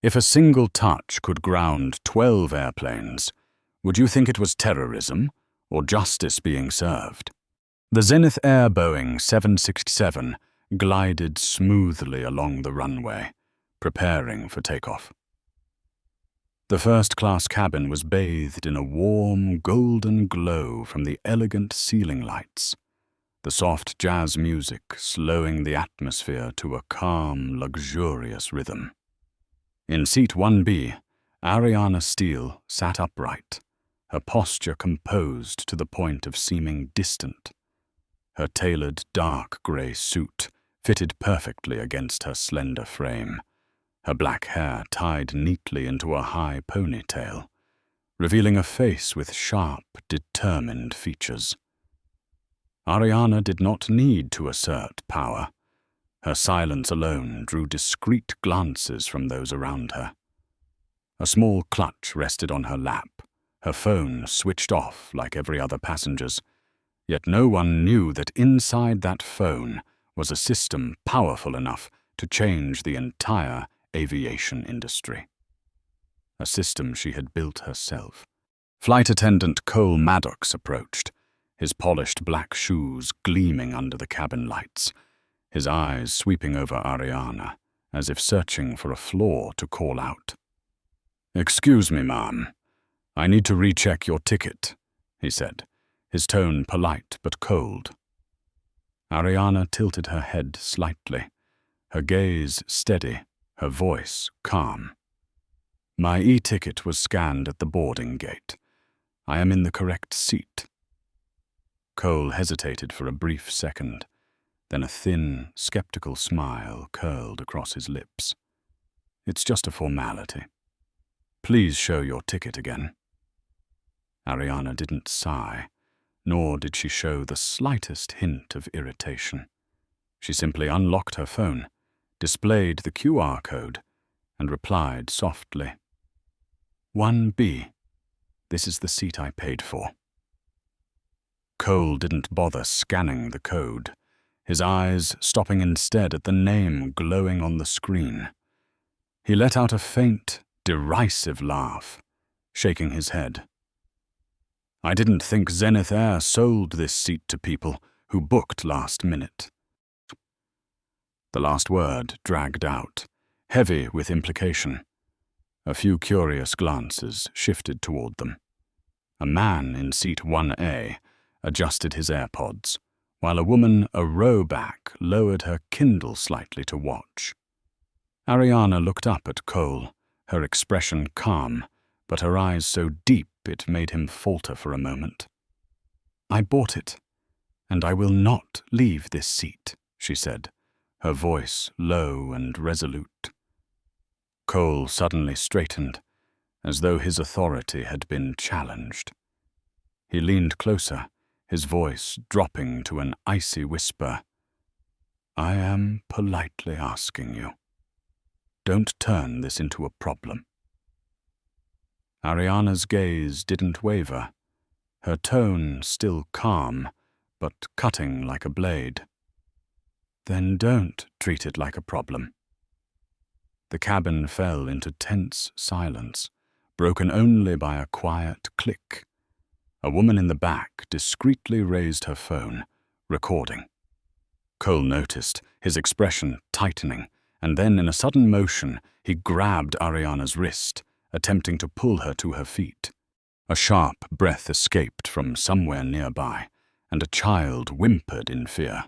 If a single touch could ground 12 airplanes, would you think it was terrorism or justice being served? The Zenith Air Boeing 767 glided smoothly along the runway, preparing for takeoff. The first-class cabin was bathed in a warm, golden glow from the elegant ceiling lights, the soft jazz music slowing the atmosphere to a calm, luxurious rhythm. In seat 1B, Ariana Steele sat upright, her posture composed to the point of seeming distant. Her tailored dark grey suit fitted perfectly against her slender frame, her black hair tied neatly into a high ponytail, revealing a face with sharp, determined features. Ariana did not need to assert power. Her silence alone drew discreet glances from those around her. A small clutch rested on her lap, her phone switched off like every other passenger's, yet no one knew that inside that phone was a system powerful enough to change the entire aviation industry. A system she had built herself. Flight attendant Cole Maddox approached, his polished black shoes gleaming under the cabin lights, his eyes sweeping over Ariana, as if searching for a flaw to call out. "Excuse me, ma'am. I need to recheck your ticket," he said, his tone polite but cold. Ariana tilted her head slightly, her gaze steady, her voice calm. "My e-ticket was scanned at the boarding gate. I am in the correct seat." Cole hesitated for a brief second, then a thin, skeptical smile curled across his lips. "It's just a formality. Please show your ticket again." Ariana didn't sigh, nor did she show the slightest hint of irritation. She simply unlocked her phone, displayed the QR code, and replied softly, "1B. This is the seat I paid for." Cole didn't bother scanning the code, his eyes stopping instead at the name glowing on the screen. He let out a faint, derisive laugh, shaking his head. "I didn't think Zenith Air sold this seat to people who booked last minute." The last word dragged out, heavy with implication. A few curious glances shifted toward them. A man in seat 1A adjusted his AirPods, while a woman a row back lowered her Kindle slightly to watch. Ariana looked up at Cole, her expression calm, but her eyes so deep it made him falter for a moment. "I bought it, and I will not leave this seat," she said, her voice low and resolute. Cole suddenly straightened, as though his authority had been challenged. He leaned closer, his voice dropping to an icy whisper. "I am politely asking you. Don't turn this into a problem." Ariana's gaze didn't waver, her tone still calm, but cutting like a blade. "Then don't treat it like a problem." The cabin fell into tense silence, broken only by a quiet click. A woman in the back discreetly raised her phone, recording. Cole noticed, his expression tightening, and then in a sudden motion, he grabbed Ariana's wrist, attempting to pull her to her feet. A sharp breath escaped from somewhere nearby, and a child whimpered in fear.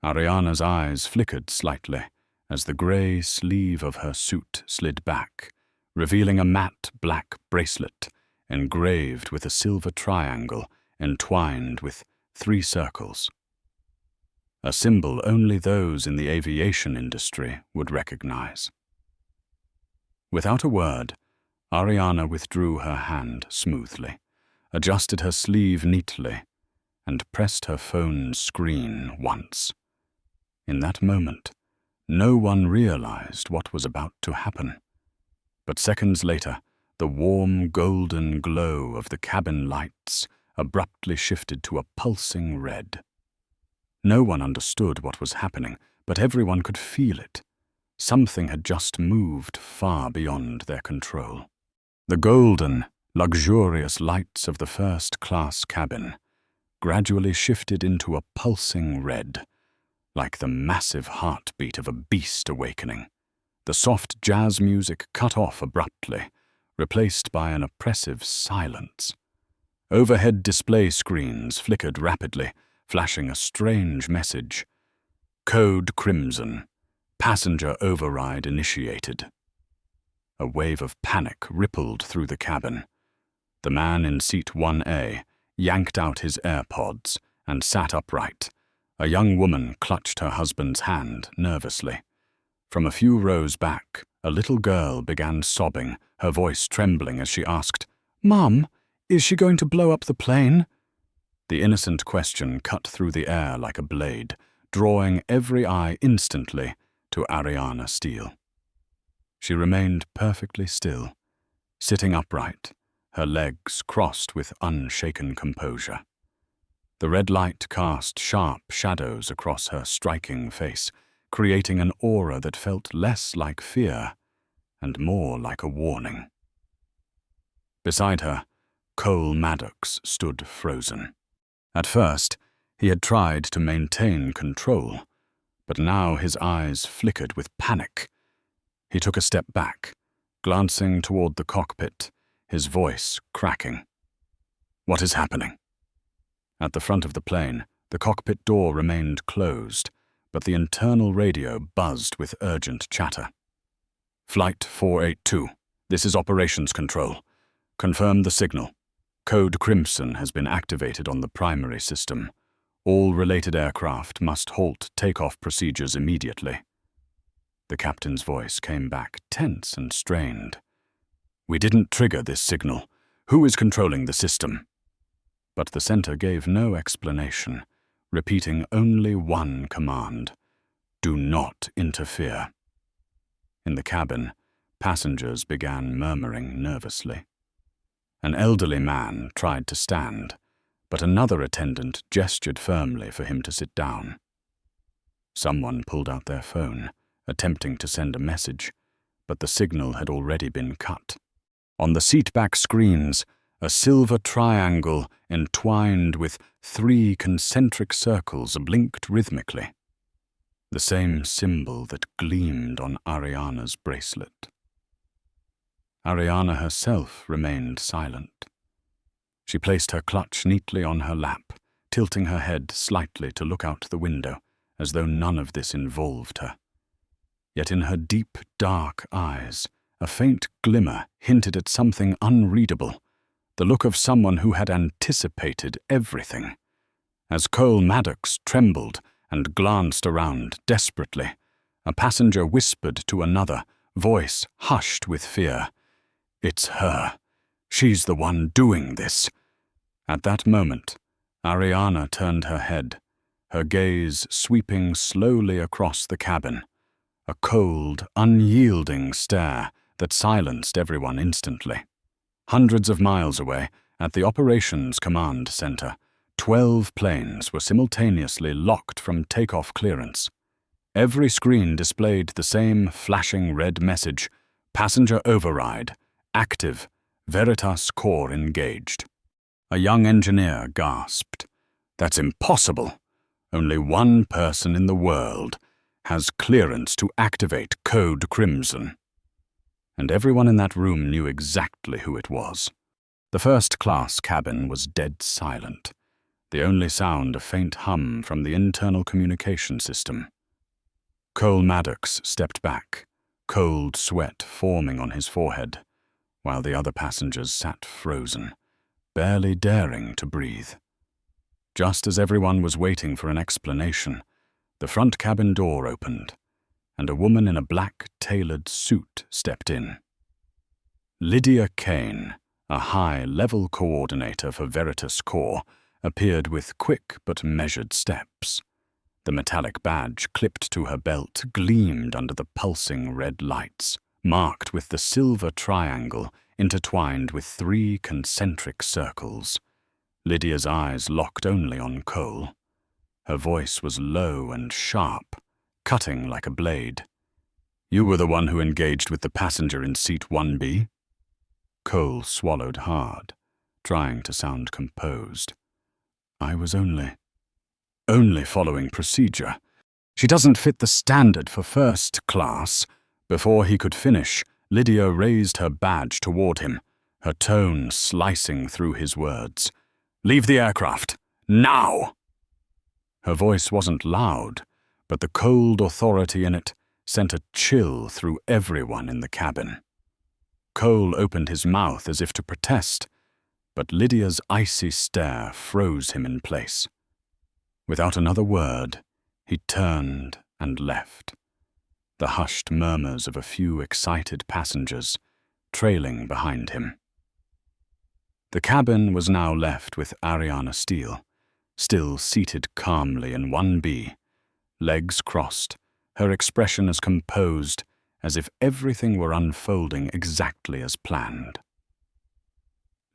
Ariana's eyes flickered slightly as the grey sleeve of her suit slid back, revealing a matte black bracelet engraved with a silver triangle entwined with 3 circles. A symbol only those in the aviation industry would recognize. Without a word, Ariana withdrew her hand smoothly, adjusted her sleeve neatly, and pressed her phone's screen once. In that moment, no one realized what was about to happen. But seconds later, the warm golden glow of the cabin lights abruptly shifted to a pulsing red. No one understood what was happening, but everyone could feel it. something had just moved far beyond their control. The golden, luxurious lights of the first-class cabin gradually shifted into a pulsing red, like the massive heartbeat of a beast awakening. The soft jazz music cut off abruptly, replaced by an oppressive silence. Overhead display screens flickered rapidly, flashing a strange message. Code Crimson. Passenger override initiated. A wave of panic rippled through the cabin. The man in seat 1A yanked out his AirPods and sat upright. A young woman clutched her husband's hand nervously. From a few rows back, a little girl began sobbing, her voice trembling as she asked, "Mom, is she going to blow up the plane?" The innocent question cut through the air like a blade, drawing every eye instantly to Ariana Steele. She remained perfectly still, sitting upright, her legs crossed with unshaken composure. The red light cast sharp shadows across her striking face, creating an aura that felt less like fear and more like a warning. Beside her, Cole Maddox stood frozen. At first, he had tried to maintain control, but now his eyes flickered with panic. He took a step back, glancing toward the cockpit, his voice cracking. "What is happening?" At the front of the plane, the cockpit door remained closed, but the internal radio buzzed with urgent chatter. "Flight 482, this is Operations Control. Confirm the signal. Code Crimson has been activated on the primary system. All related aircraft must halt takeoff procedures immediately." The captain's voice came back tense and strained. "We didn't trigger this signal. Who is controlling the system?" But the center gave no explanation, repeating only one command: "Do not interfere." In the cabin, passengers began murmuring nervously. An elderly man tried to stand, but another attendant gestured firmly for him to sit down. Someone pulled out their phone, attempting to send a message, but the signal had already been cut. On the seatback screens, a silver triangle entwined with 3 concentric circles blinked rhythmically, the same symbol that gleamed on Ariana's bracelet. Ariana herself remained silent. She placed her clutch neatly on her lap, tilting her head slightly to look out the window, as though none of this involved her. Yet in her deep, dark eyes, a faint glimmer hinted at something unreadable, the look of someone who had anticipated everything. As Cole Maddox trembled and glanced around desperately, a passenger whispered to another, voice hushed with fear, "It's her. She's the one doing this." At that moment, Ariana turned her head, her gaze sweeping slowly across the cabin, a cold, unyielding stare that silenced everyone instantly. Hundreds of miles away, at the Operations Command Center, 12 planes were simultaneously locked from takeoff clearance. Every screen displayed the same flashing red message: "Passenger override, active, Veritas Core engaged." A young engineer gasped. "That's impossible. Only one person in the world has clearance to activate Code Crimson." And everyone in that room knew exactly who it was. The first-class cabin was dead silent, the only sound a faint hum from the internal communication system. Cole Maddox stepped back, cold sweat forming on his forehead, while the other passengers sat frozen, barely daring to breathe. Just as everyone was waiting for an explanation, the front cabin door opened, and a woman in a black tailored suit stepped in. Lydia Kane, a high-level coordinator for Veritas Core, appeared with quick but measured steps. The metallic badge clipped to her belt gleamed under the pulsing red lights, marked with the silver triangle intertwined with 3 concentric circles. Lydia's eyes locked only on Cole. Her voice was low and sharp, cutting like a blade. You were the one who engaged with the passenger in seat 1B? Cole swallowed hard, trying to sound composed. I was only following procedure. She doesn't fit the standard for first class. Before he could finish, Lydia raised her badge toward him, her tone slicing through his words. Leave the aircraft, now! Her voice wasn't loud, but the cold authority in it sent a chill through everyone in the cabin. Cole opened his mouth as if to protest, but Lydia's icy stare froze him in place. Without another word, he turned and left, the hushed murmurs of a few excited passengers trailing behind him. The cabin was now left with Ariana Steele, still seated calmly in 1B, legs crossed, her expression as composed as if everything were unfolding exactly as planned.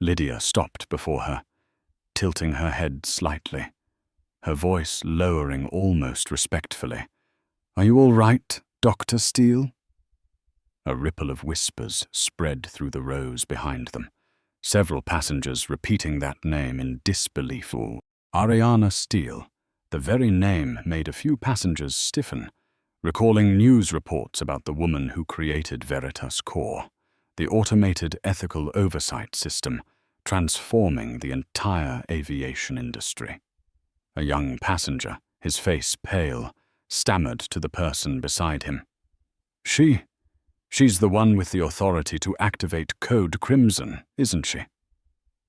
Lydia stopped before her, tilting her head slightly, her voice lowering almost respectfully. Are you all right, Dr. Steele? A ripple of whispers spread through the rows behind them, several passengers repeating that name in disbelief. Ariana Steele, the very name made a few passengers stiffen, recalling news reports about the woman who created Veritas Core, the automated ethical oversight system transforming the entire aviation industry. A young passenger, his face pale, stammered to the person beside him. She's the one with the authority to activate Code Crimson, isn't she?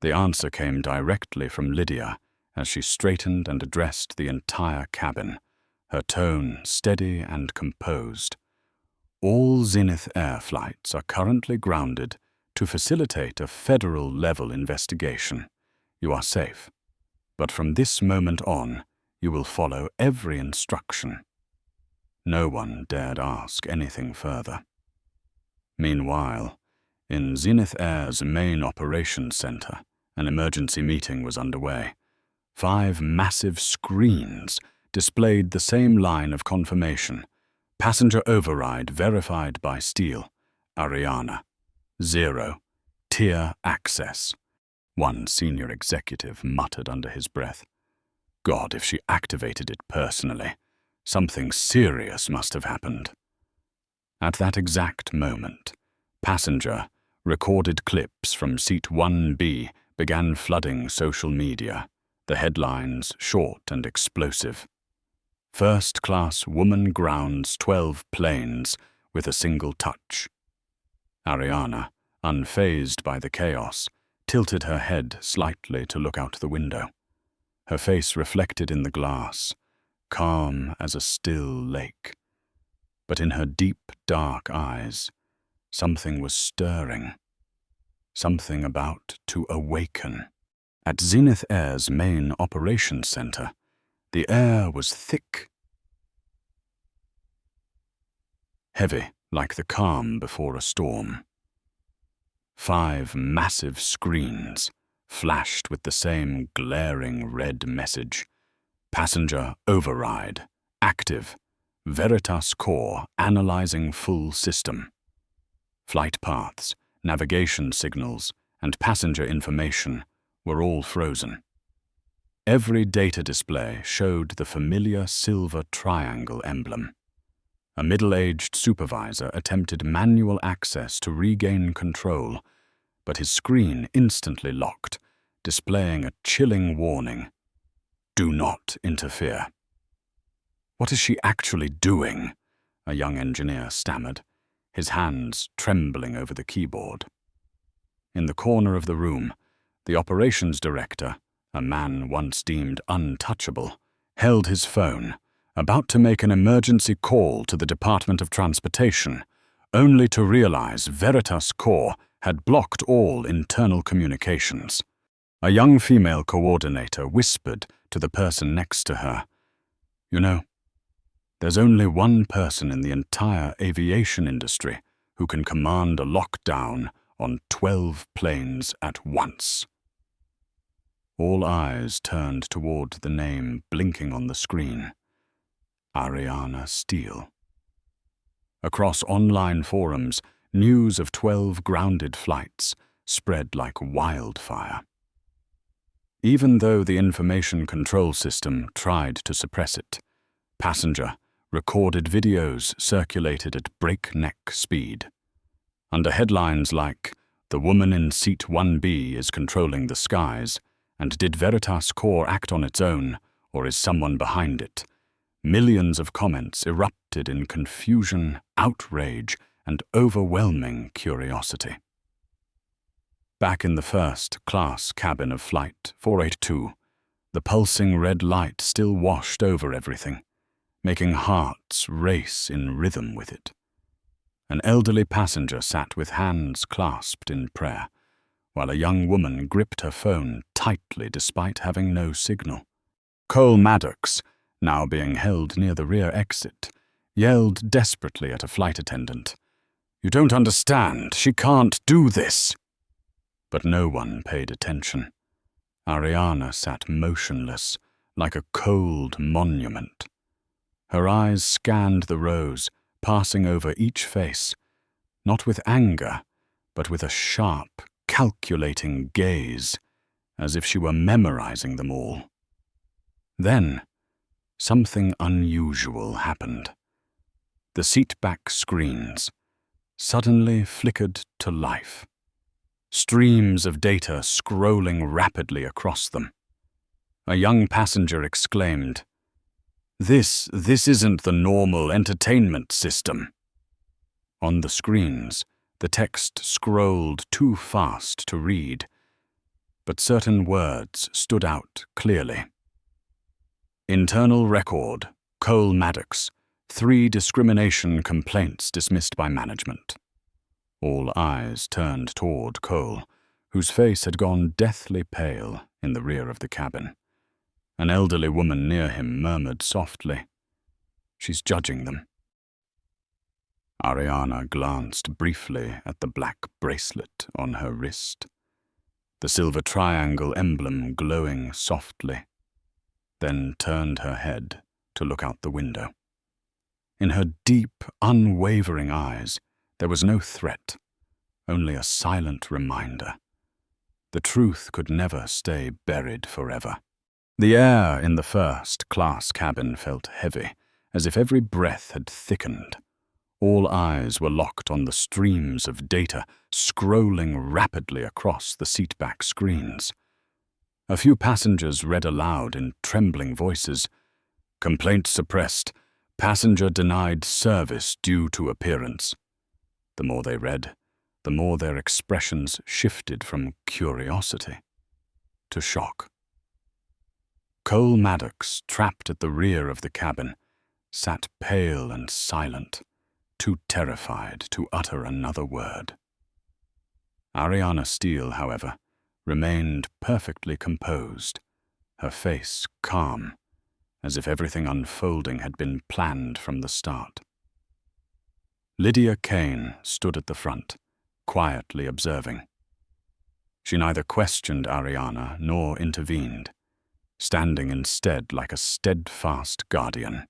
The answer came directly from Lydia as she straightened and addressed the entire cabin, her tone steady and composed. All Zenith Air flights are currently grounded to facilitate a federal-level investigation. You are safe. But from this moment on, you will follow every instruction. No one dared ask anything further. Meanwhile, in Zenith Air's main operations center, an emergency meeting was underway. 5 massive screens displayed the same line of confirmation. Passenger override verified by Steele. Ariana. 0. Tier access. One senior executive muttered under his breath. God, if she activated it personally, something serious must have happened. At that exact moment, passenger recorded clips from seat 1B began flooding social media, the headlines short and explosive. First-class woman grounds 12 planes with a single touch. Ariana, unfazed by the chaos, tilted her head slightly to look out the window. Her face reflected in the glass, calm as a still lake. But in her deep, dark eyes, something was stirring. Something about to awaken. At Zenith Air's main operations center, the air was thick, heavy like the calm before a storm. 5 massive screens flashed with the same glaring red message. Passenger override, active, Veritas Core analyzing full system. Flight paths, navigation signals, and passenger information were all frozen. Every data display showed the familiar silver triangle emblem. A middle-aged supervisor attempted manual access to regain control, but his screen instantly locked, displaying a chilling warning. Do not interfere. What is she actually doing? A young engineer stammered, his hands trembling over the keyboard. In the corner of the room, the operations director, a man once deemed untouchable, held his phone, about to make an emergency call to the Department of Transportation, only to realize Veritas Core had blocked all internal communications. A young female coordinator whispered to the person next to her, "You know, there's only one person in the entire aviation industry who can command a lockdown on 12 planes at once." All eyes turned toward the name blinking on the screen. Ariana Steele. Across online forums, news of 12 grounded flights spread like wildfire. Even though the information control system tried to suppress it, passenger recorded videos circulated at breakneck speed. Under headlines like, "The woman in seat 1B is controlling the skies," and "Did Veritas Core act on its own, or is someone behind it?" millions of comments erupted in confusion, outrage, and overwhelming curiosity. Back in the first-class cabin of Flight 482, the pulsing red light still washed over everything, making hearts race in rhythm with it. An elderly passenger sat with hands clasped in prayer, while a young woman gripped her phone tightly despite having no signal. Cole Maddox, now being held near the rear exit, yelled desperately at a flight attendant, "You don't understand, she can't do this!" But no one paid attention. Ariana sat motionless, like a cold monument. Her eyes scanned the rows, passing over each face, not with anger, but with a sharp, calculating gaze, as if she were memorizing them all. Then, something unusual happened. The seatback screens suddenly flickered to life, streams of data scrolling rapidly across them. A young passenger exclaimed, This isn't the normal entertainment system." On the screens, the text scrolled too fast to read, but certain words stood out clearly. Internal record, Cole Maddox, 3 discrimination complaints dismissed by management. All eyes turned toward Cole, whose face had gone deathly pale in the rear of the cabin. An elderly woman near him murmured softly, "She's judging them." Ariana glanced briefly at the black bracelet on her wrist, the silver triangle emblem glowing softly, then turned her head to look out the window. In her deep, unwavering eyes, there was no threat, only a silent reminder. The truth could never stay buried forever. The air in the first-class cabin felt heavy, as if every breath had thickened. All eyes were locked on the streams of data scrolling rapidly across the seatback screens. A few passengers read aloud in trembling voices, "Complaint suppressed. Passenger denied service due to appearance." The more they read, the more their expressions shifted from curiosity to shock. Cole Maddox, trapped at the rear of the cabin, sat pale and silent, too terrified to utter another word. Ariana Steele, however, remained perfectly composed, her face calm, as if everything unfolding had been planned from the start. Lydia Kane stood at the front, quietly observing. She neither questioned Ariana nor intervened, standing instead like a steadfast guardian.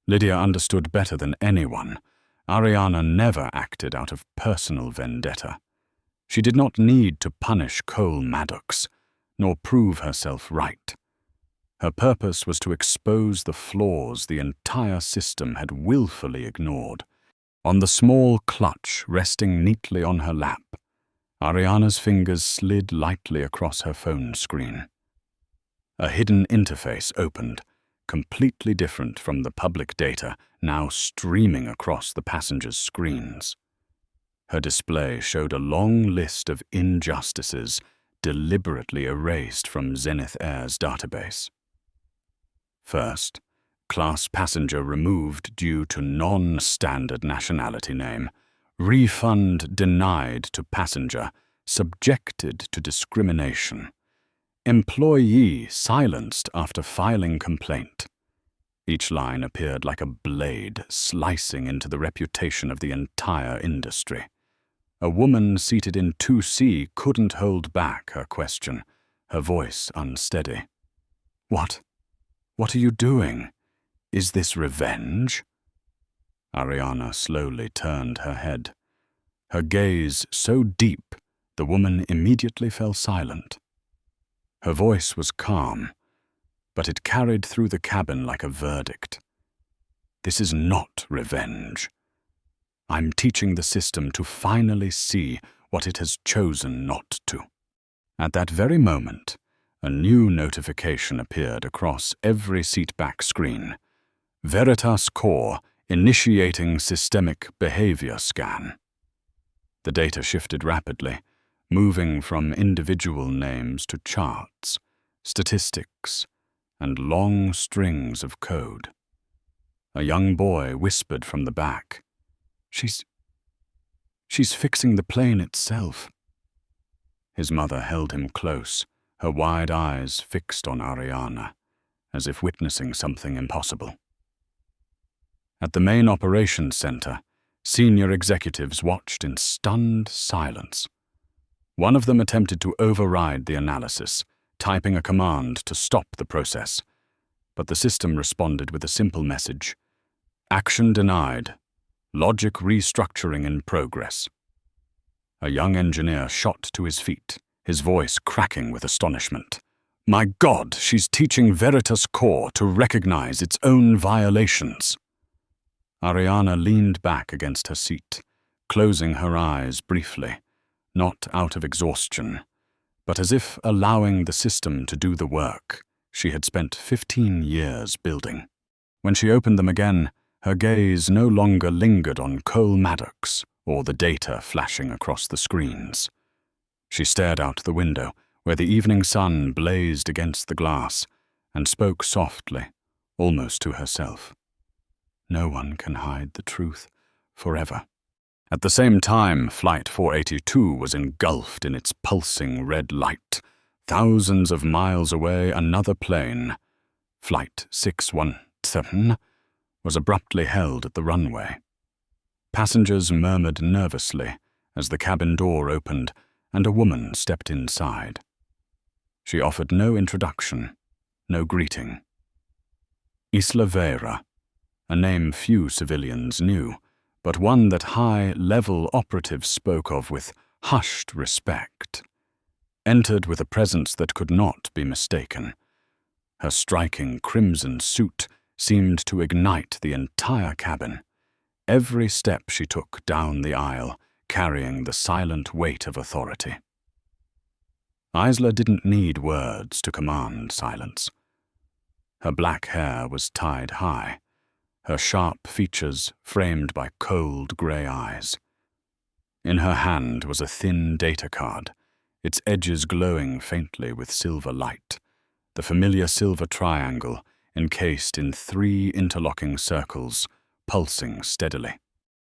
Lydia understood better than anyone. Ariana never acted out of personal vendetta. She did not need to punish Cole Maddox, nor prove herself right. Her purpose was to expose the flaws the entire system had willfully ignored. On the small clutch resting neatly on her lap, Ariana's fingers slid lightly across her phone screen. A hidden interface opened, completely different from the public data now streaming across the passengers' screens. Her display showed a long list of injustices deliberately erased from Zenith Air's database. First, class passenger removed due to non-standard nationality name. Refund denied to passenger, subjected to discrimination. Employee silenced after filing complaint. Each line appeared like a blade slicing into the reputation of the entire industry. A woman seated in 2C couldn't hold back her question, her voice unsteady. What are you doing? Is this revenge?" Ariana slowly turned her head. Her gaze so deep, the woman immediately fell silent. Her voice was calm, but it carried through the cabin like a verdict. This is not revenge. I'm teaching the system to finally see what it has chosen not to. At that very moment, a new notification appeared across every seatback screen. Veritas Core initiating systemic behavior scan. The data shifted rapidly, moving from individual names to charts, statistics, and long strings of code. A young boy whispered from the back, She's fixing the plane itself." His mother held him close, her wide eyes fixed on Ariana, as if witnessing something impossible. At the main operations center, senior executives watched in stunned silence. One of them attempted to override the analysis, typing a command to stop the process, but the system responded with a simple message: "Action denied. Logic restructuring in progress." A young engineer shot to his feet, his voice cracking with astonishment. "My God, she's teaching Veritas Core to recognize its own violations." Ariana leaned back against her seat, closing her eyes briefly, not out of exhaustion, but as if allowing the system to do the work she had spent 15 years building. When she opened them again, her gaze no longer lingered on Cole Maddox or the data flashing across the screens. She stared out the window, where the evening sun blazed against the glass, and spoke softly, almost to herself. No one can hide the truth forever. At the same time, Flight 482 was engulfed in its pulsing red light. Thousands of miles away, another plane, Flight 617, was abruptly held at the runway. Passengers murmured nervously as the cabin door opened and a woman stepped inside. She offered no introduction, no greeting. Isla Vera, a name few civilians knew, but one that high-level operatives spoke of with hushed respect, entered with a presence that could not be mistaken. Her striking crimson suit seemed to ignite the entire cabin. Every step she took down the aisle, carrying the silent weight of authority. Isla didn't need words to command silence. Her black hair was tied high, her sharp features framed by cold grey eyes. In her hand was a thin data card, its edges glowing faintly with silver light, the familiar silver triangle encased in 3 interlocking circles, pulsing steadily.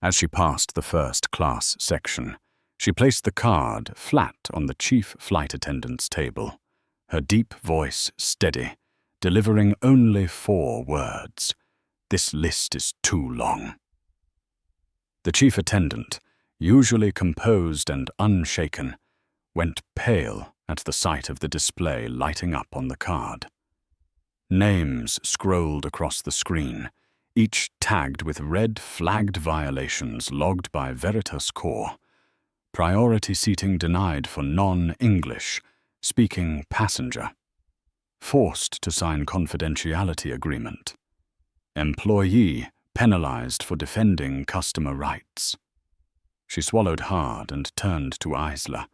As she passed the first-class section, she placed the card flat on the chief flight attendant's table, her deep voice steady, delivering only 4 words. "This list is too long." The chief attendant, usually composed and unshaken, went pale at the sight of the display lighting up on the card. Names scrolled across the screen, each tagged with red flagged violations logged by Veritas Core. Priority seating denied for non-English speaking passenger. Forced to sign confidentiality agreement. Employee penalized for defending customer rights. She swallowed hard and turned to Isla,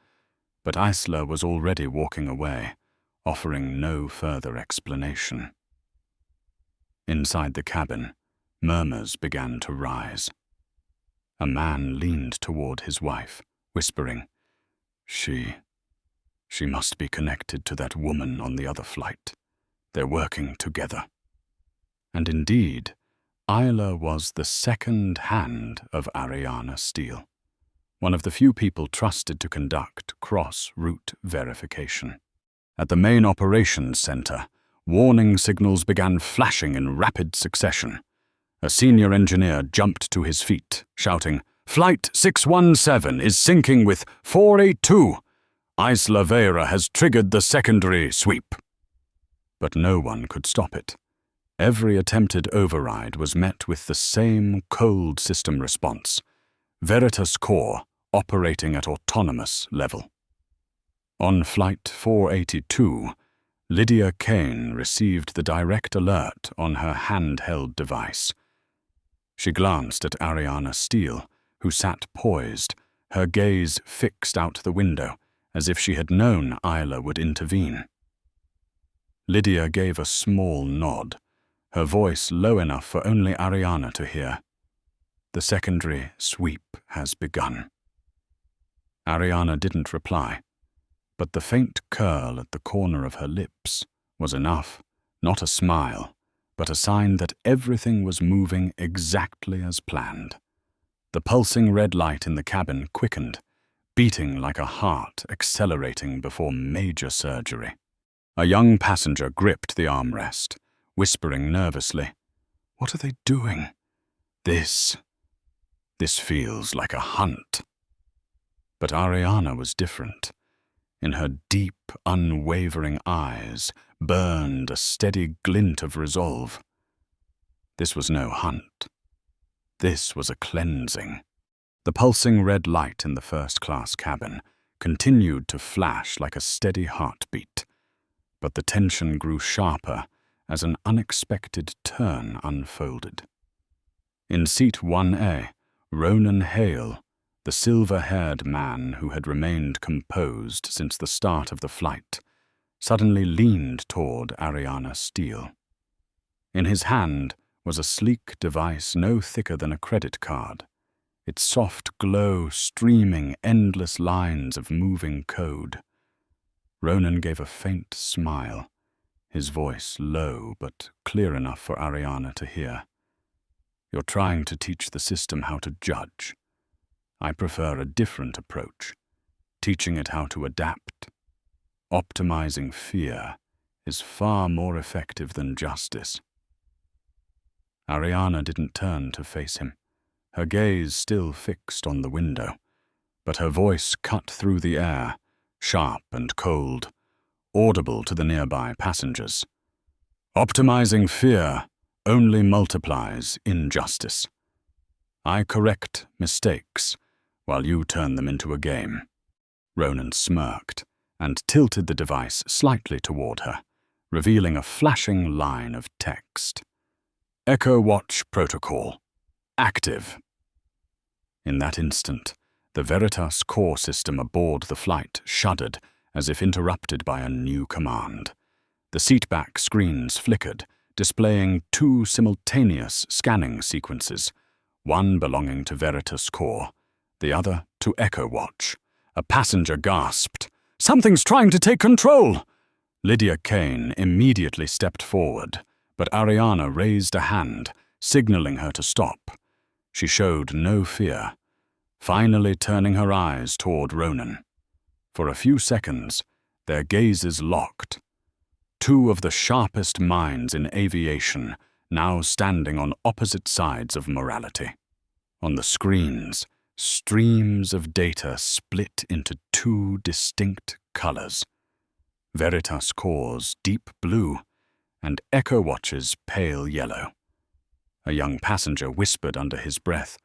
but Isla was already walking away, offering no further explanation. Inside the cabin, murmurs began to rise. A man leaned toward his wife, whispering, She must be connected to that woman on the other flight. They're working together." And indeed, Isla was the second hand of Ariana Steele, one of the few people trusted to conduct cross-route verification. At the main operations center, warning signals began flashing in rapid succession. A senior engineer jumped to his feet, shouting, "Flight 617 is syncing with 482. Isla Vera has triggered the secondary sweep." But no one could stop it. Every attempted override was met with the same cold system response, Veritas Core operating at autonomous level. On Flight 482, Lydia Kane received the direct alert on her handheld device. She glanced at Ariana Steele, who sat poised, her gaze fixed out the window, as if she had known Isla would intervene. Lydia gave a small nod, her voice low enough for only Ariana to hear. The secondary sweep has begun. Ariana didn't reply, but the faint curl at the corner of her lips was enough, not a smile, but a sign that everything was moving exactly as planned. The pulsing red light in the cabin quickened, beating like a heart accelerating before major surgery. A young passenger gripped the armrest, whispering nervously, "What are they doing? This feels like a hunt." But Ariana was different. In her deep, unwavering eyes burned a steady glint of resolve. This was no hunt. This was a cleansing. The pulsing red light in the first-class cabin continued to flash like a steady heartbeat, but the tension grew sharper as an unexpected turn unfolded. In seat 1A, Ronan Hale, the silver-haired man who had remained composed since the start of the flight, suddenly leaned toward Ariana Steele. In his hand was a sleek device no thicker than a credit card, its soft glow streaming endless lines of moving code. Ronan gave a faint smile, his voice low but clear enough for Ariana to hear. "You're trying to teach the system how to judge. I prefer a different approach, teaching it how to adapt. Optimizing fear is far more effective than justice." Ariana didn't turn to face him, her gaze still fixed on the window, but her voice cut through the air, sharp and cold, audible to the nearby passengers. "Optimizing fear only multiplies injustice. I correct mistakes while you turn them into a game." Ronan smirked and tilted the device slightly toward her, revealing a flashing line of text. "Echo Watch Protocol. Active." In that instant, the Veritas Core system aboard the flight shuddered as if interrupted by a new command. The seatback screens flickered, displaying two simultaneous scanning sequences, one belonging to Veritas Core, the other to Echo Watch. A passenger gasped, "Something's trying to take control!" Lydia Kane immediately stepped forward, but Ariana raised a hand, signaling her to stop. She showed no fear, finally turning her eyes toward Ronan. For a few seconds, their gazes locked. Two of the sharpest minds in aviation now standing on opposite sides of morality. On the screens, streams of data split into two distinct colors: Veritas Core's deep blue and Echo Watch's pale yellow. A young passenger whispered under his breath,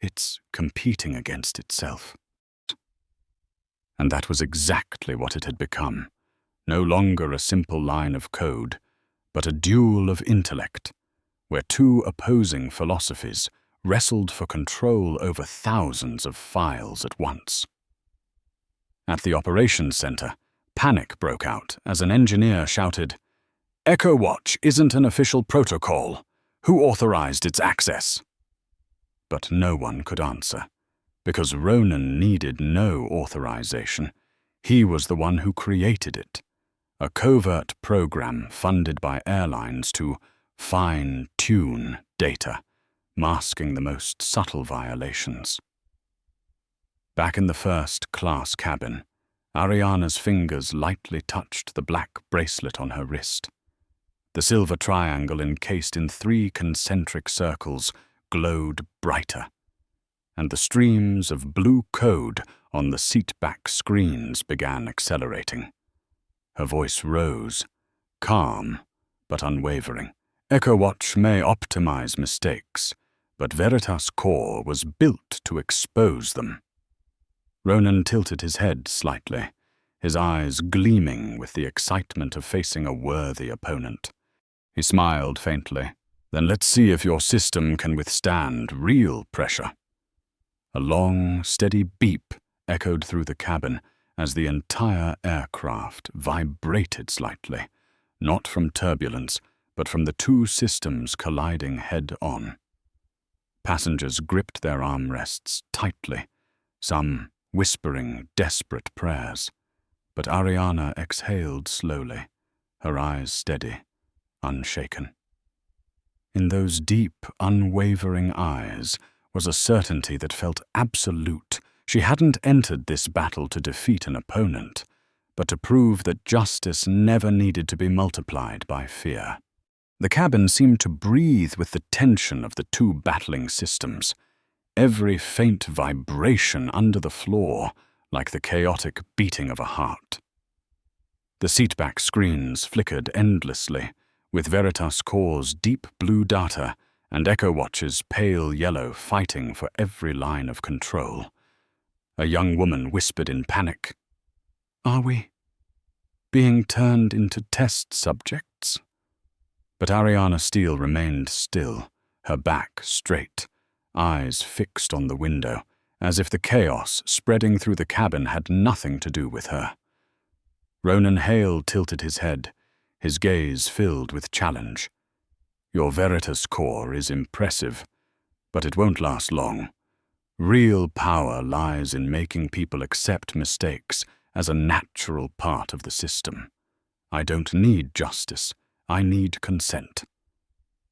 "It's competing against itself." And that was exactly what it had become. No longer a simple line of code, but a duel of intellect, where two opposing philosophies wrestled for control over thousands of files at once. At the operations center, panic broke out as an engineer shouted, "Echo Watch isn't an official protocol. Who authorized its access?" But no one could answer, because Ronan needed no authorization. He was the one who created it, a covert program funded by airlines to fine-tune data, masking the most subtle violations. Back in the first-class cabin, Ariana's fingers lightly touched the black bracelet on her wrist. The silver triangle encased in 3 concentric circles glowed brighter, and the streams of blue code on the seatback screens began accelerating. Her voice rose, calm but unwavering, EchoWatch may optimize mistakes, but Veritas Core was built to expose them. Ronan tilted his head slightly, his eyes gleaming with the excitement of facing a worthy opponent. He smiled faintly. Then let's see if your system can withstand real pressure. A long, steady beep echoed through the cabin as the entire aircraft vibrated slightly, not from turbulence, but from the two systems colliding head-on. Passengers gripped their armrests tightly, some whispering desperate prayers. But Ariana exhaled slowly, her eyes steady, unshaken. In those deep, unwavering eyes was a certainty that felt absolute. She hadn't entered this battle to defeat an opponent, but to prove that justice never needed to be multiplied by fear. The cabin seemed to breathe with the tension of the two battling systems, every faint vibration under the floor like the chaotic beating of a heart. The seatback screens flickered endlessly, with Veritas Core's deep blue data and EchoWatch's pale yellow fighting for every line of control. A young woman whispered in panic, "Are we being turned into test subjects?" But Ariana Steele remained still, her back straight, eyes fixed on the window, as if the chaos spreading through the cabin had nothing to do with her. Ronan Hale tilted his head, his gaze filled with challenge. "Your Veritas Core is impressive, but it won't last long. Real power lies in making people accept mistakes as a natural part of the system. I don't need justice, I need consent."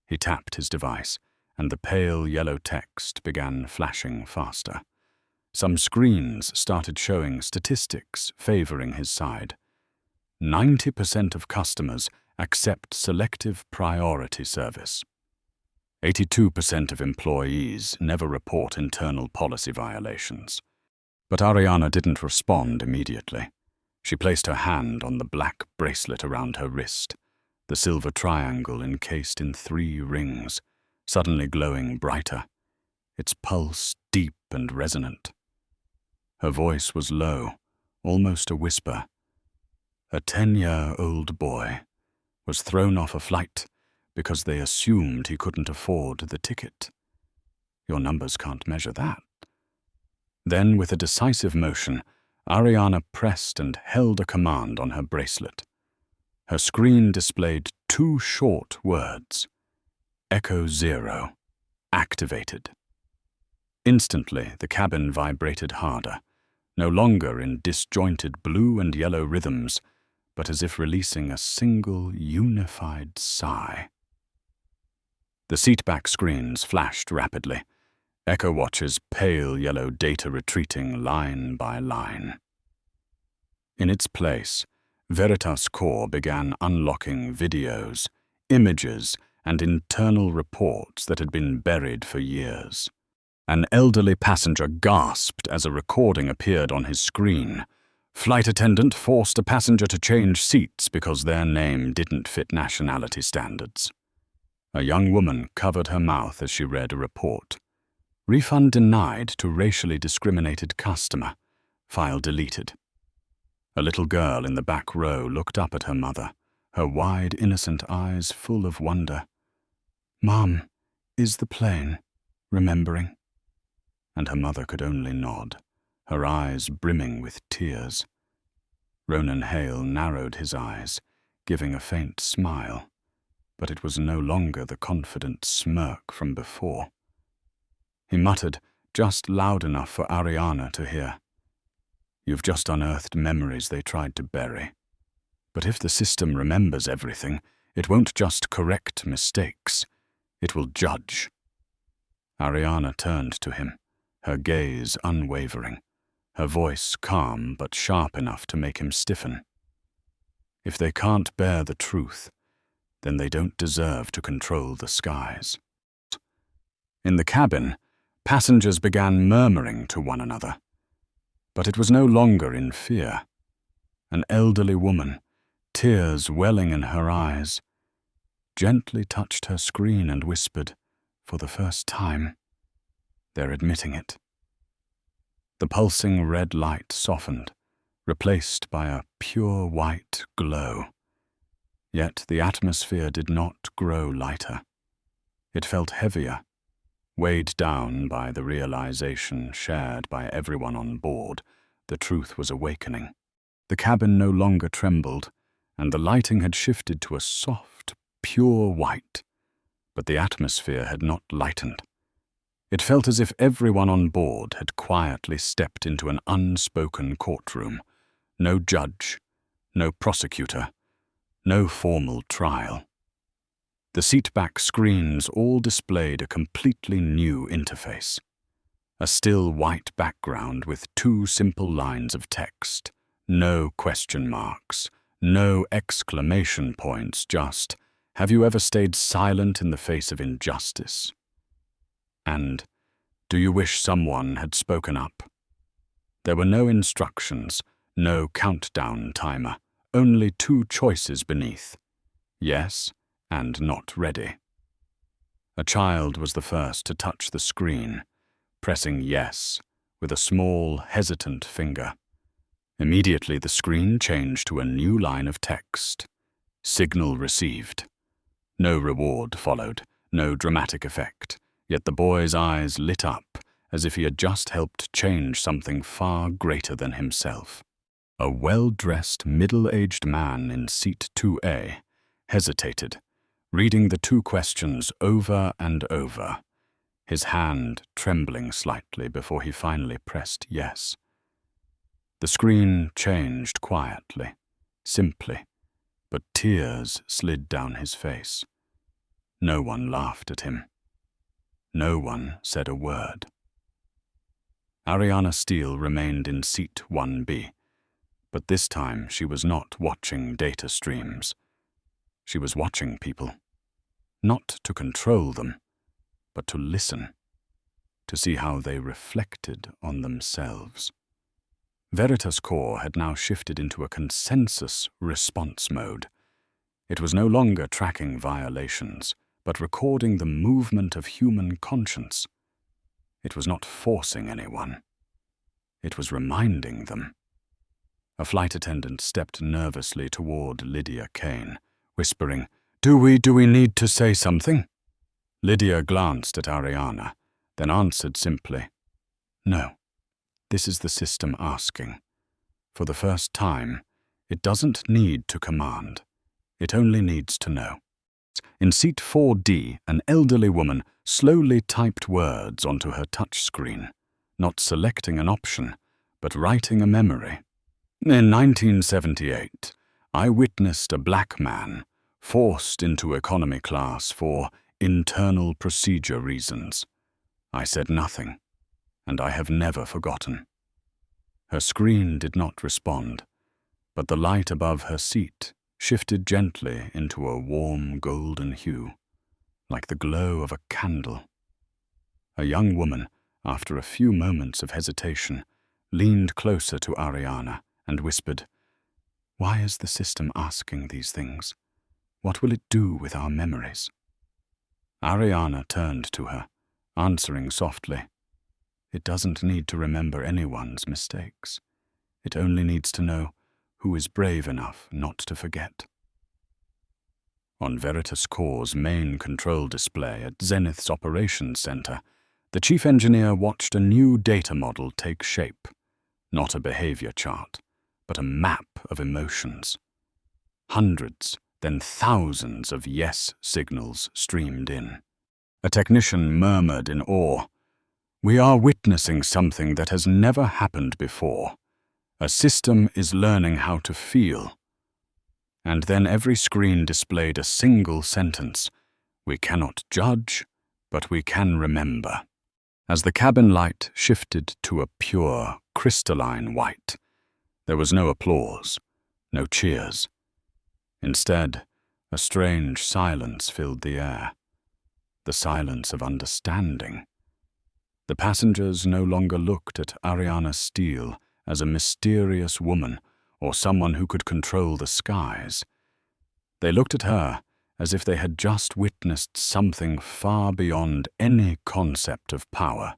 He tapped his device, and the pale yellow text began flashing faster. Some screens started showing statistics favoring his side. 90% of customers accept selective priority service. 82% of employees never report internal policy violations. But Ariana didn't respond immediately. She placed her hand on the black bracelet around her wrist, the silver triangle encased in 3 rings, suddenly glowing brighter, its pulse deep and resonant. Her voice was low, almost a whisper. A 10-year-old boy was thrown off a flight because they assumed he couldn't afford the ticket. Your numbers can't measure that. Then, with a decisive motion, Ariana pressed and held a command on her bracelet. Her screen displayed 2 short words: Echo 0, activated. Instantly, the cabin vibrated harder, no longer in disjointed blue and yellow rhythms, but as if releasing a single, unified sigh. The seatback screens flashed rapidly, EchoWatch's pale yellow data retreating line by line. In its place, Veritas Core began unlocking videos, images, and internal reports that had been buried for years. An elderly passenger gasped as a recording appeared on his screen. Flight attendant forced a passenger to change seats because their name didn't fit nationality standards. A young woman covered her mouth as she read a report. Refund denied to racially discriminated customer. File deleted. A little girl in the back row looked up at her mother, her wide, innocent eyes full of wonder. "Mom, is the plane remembering?" And her mother could only nod, her eyes brimming with tears. Ronan Hale narrowed his eyes, giving a faint smile, but it was no longer the confident smirk from before. He muttered, just loud enough for Ariana to hear, "You've just unearthed memories they tried to bury. But if the system remembers everything, it won't just correct mistakes, it will judge." Ariana turned to him, her gaze unwavering, her voice calm but sharp enough to make him stiffen. "If they can't bear the truth, then they don't deserve to control the skies." In the cabin, passengers began murmuring to one another. But it was no longer in fear. An elderly woman, tears welling in her eyes, gently touched her screen and whispered, "For the first time." They're admitting it. The pulsing red light softened, replaced by a pure white glow. Yet the atmosphere did not grow lighter. It felt heavier, weighed down by the realization shared by everyone on board. The truth was awakening. The cabin no longer trembled, and the lighting had shifted to a soft, pure white. But the atmosphere had not lightened. It felt as if everyone on board had quietly stepped into an unspoken courtroom. No judge, no prosecutor, no formal trial. The seatback screens all displayed a completely new interface. A still white background with 2 simple lines of text. No question marks, no exclamation points, just, "Have you ever stayed silent in the face of injustice?" And, "Do you wish someone had spoken up?" There were no instructions, no countdown timer, only 2 choices beneath: yes and not ready. A child was the first to touch the screen, pressing yes with a small, hesitant finger. Immediately the screen changed to a new line of text. Signal received. No reward followed, no dramatic effect, yet the boy's eyes lit up as if he had just helped change something far greater than himself. A well-dressed, middle-aged man in seat 2A hesitated, reading the 2 questions over and over, his hand trembling slightly before he finally pressed yes. The screen changed quietly, simply, but tears slid down his face. No one laughed at him. No one said a word. Ariana Steele remained in seat 1B, but this time she was not watching data streams. She was watching people, not to control them, but to listen, to see how they reflected on themselves. Veritas Core had now shifted into a consensus response mode. It was no longer tracking violations, but recording the movement of human conscience. It was not forcing anyone. It was reminding them. A flight attendant stepped nervously toward Lydia Kane, whispering, Do we need to say something?" Lydia glanced at Ariana, then answered simply, "No. This is the system asking. For the first time, it doesn't need to command. It only needs to know." In seat 4D, an elderly woman slowly typed words onto her touchscreen, not selecting an option, but writing a memory. "In 1978, I witnessed a black man forced into economy class for internal procedure reasons. I said nothing, and I have never forgotten." Her screen did not respond, but the light above her seat shifted gently into a warm golden hue, like the glow of a candle. A young woman, after a few moments of hesitation, leaned closer to Ariana and whispered, "Why is the system asking these things? What will it do with our memories?" Ariana turned to her, answering softly, "It doesn't need to remember anyone's mistakes. It only needs to know who is brave enough not to forget." On Veritas Core's main control display at Zenith's operations center, the chief engineer watched a new data model take shape. Not a behavior chart, but a map of emotions. Hundreds, then thousands of yes signals streamed in. A technician murmured in awe, "We are witnessing something that has never happened before. A system is learning how to feel." And then every screen displayed a single sentence, "We cannot judge, but we can remember." As the cabin light shifted to a pure, crystalline white, there was no applause, no cheers. Instead, a strange silence filled the air, the silence of understanding. The passengers no longer looked at Ariana Steele as a mysterious woman or someone who could control the skies. They looked at her as if they had just witnessed something far beyond any concept of power.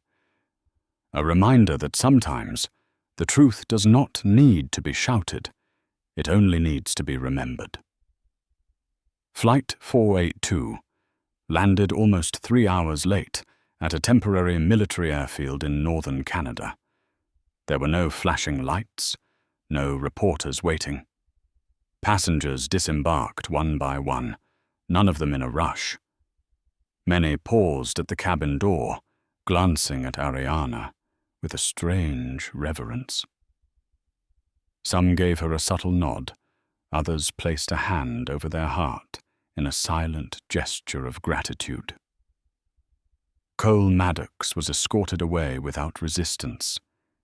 A reminder that sometimes the truth does not need to be shouted, it only needs to be remembered. Flight 482 landed almost 3 hours late at a temporary military airfield in northern Canada. There were no flashing lights, no reporters waiting. Passengers disembarked one by one, none of them in a rush. Many paused at the cabin door, glancing at Ariana with a strange reverence. Some gave her a subtle nod, others placed a hand over their heart in a silent gesture of gratitude. Cole Maddox was escorted away without resistance,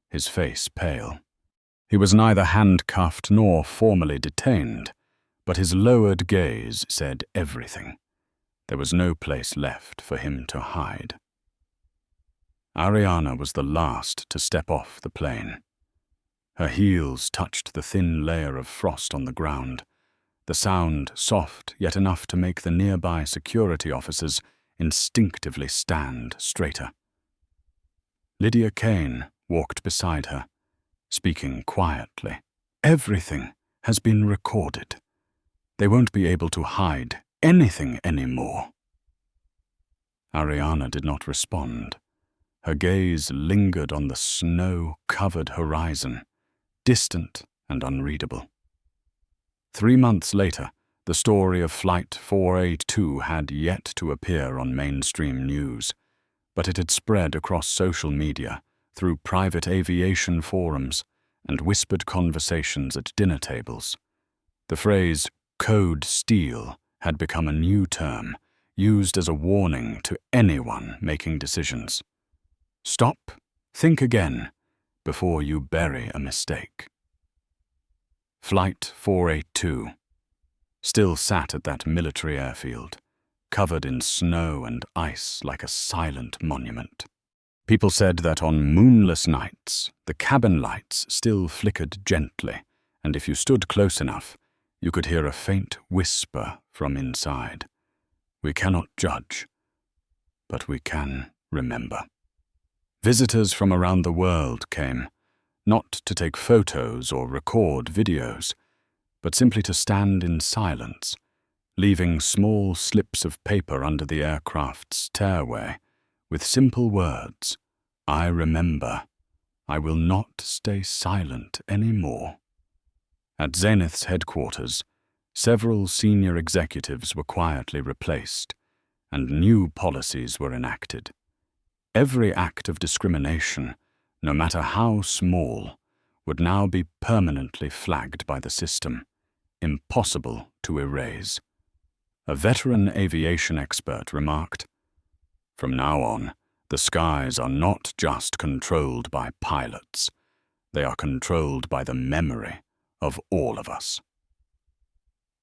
his face pale. He was neither handcuffed nor formally detained, but his lowered gaze said everything. There was no place left for him to hide. Ariana was the last to step off the plane. Her heels touched the thin layer of frost on the ground, the sound soft yet enough to make the nearby security officers instinctively stand straighter. Lydia Kane walked beside her, speaking quietly. Everything has been recorded. They won't be able to hide anything anymore. Ariana did not respond. Her gaze lingered on the snow-covered horizon, distant and unreadable. 3 months later, the story of Flight 482 had yet to appear on mainstream news, but it had spread across social media, through private aviation forums, and whispered conversations at dinner tables. The phrase "Code Steele" had become a new term, used as a warning to anyone making decisions. Stop, think again, before you bury a mistake. Flight 482 still sat at that military airfield, covered in snow and ice like a silent monument. People said that on moonless nights, the cabin lights still flickered gently, and if you stood close enough, you could hear a faint whisper from inside. We cannot judge, but we can remember. Visitors from around the world came, not to take photos or record videos, but simply to stand in silence, leaving small slips of paper under the aircraft's stairway, with simple words, "I remember. I will not stay silent anymore." At Zenith's headquarters, several senior executives were quietly replaced, and new policies were enacted. Every act of discrimination, no matter how small, would now be permanently flagged by the system, impossible to erase. A veteran aviation expert remarked, "From now on, the skies are not just controlled by pilots. They are controlled by the memory of all of us."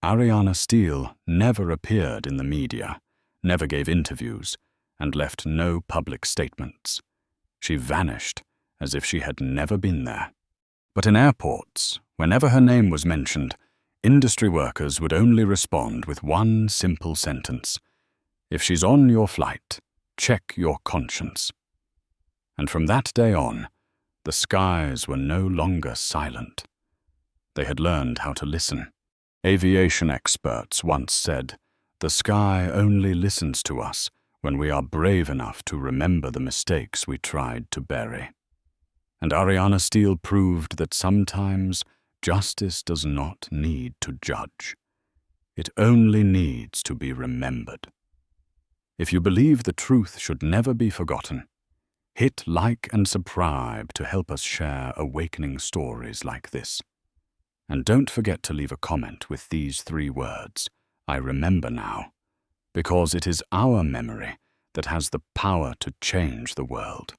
Ariana Steele never appeared in the media, never gave interviews, and left no public statements. She vanished as if she had never been there. But in airports, whenever her name was mentioned, industry workers would only respond with one simple sentence: "If she's on your flight, check your conscience." And from that day on, the skies were no longer silent. They had learned how to listen. Aviation experts once said, "The sky only listens to us when we are brave enough to remember the mistakes we tried to bury." And Ariana Steele proved that sometimes justice does not need to judge. It only needs to be remembered. If you believe the truth should never be forgotten, hit like and subscribe to help us share awakening stories like this. And don't forget to leave a comment with these 3 words, "I remember now," because it is our memory that has the power to change the world.